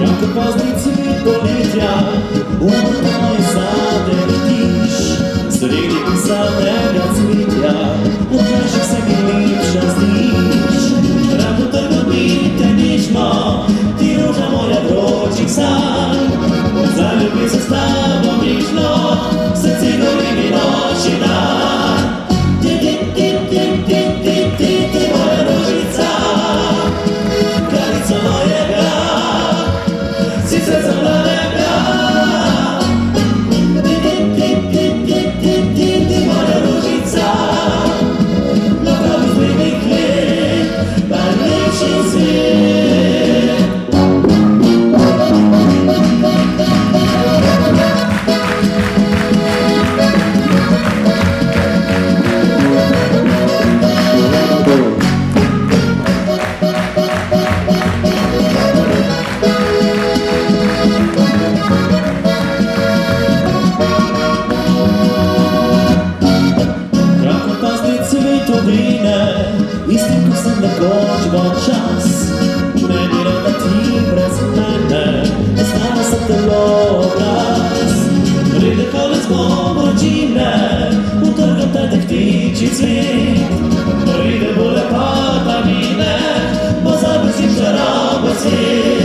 Jako pozni cvet poletja, umrtno je zadek tiš. Sredi pisanega cvetja, v kažih se mi lepša zdiš. Rado trgovite nežno, ti roža moja vročih sanj. Zaljubi se s tabo brižno, srce gori mi noč in dan. Ti moja rožica, kraljica mojega, si srca mladega. Ti moja rožica, ljubav iz belih let, najlepši svet. Istim, ko sem nekoč bol čas, meni rada ti brez mene, znala sem telo obraz. Pride konec pomočine, utrgam tetek ptičji cvet. Pride bo lepota mine, pozabim si čarobni svet.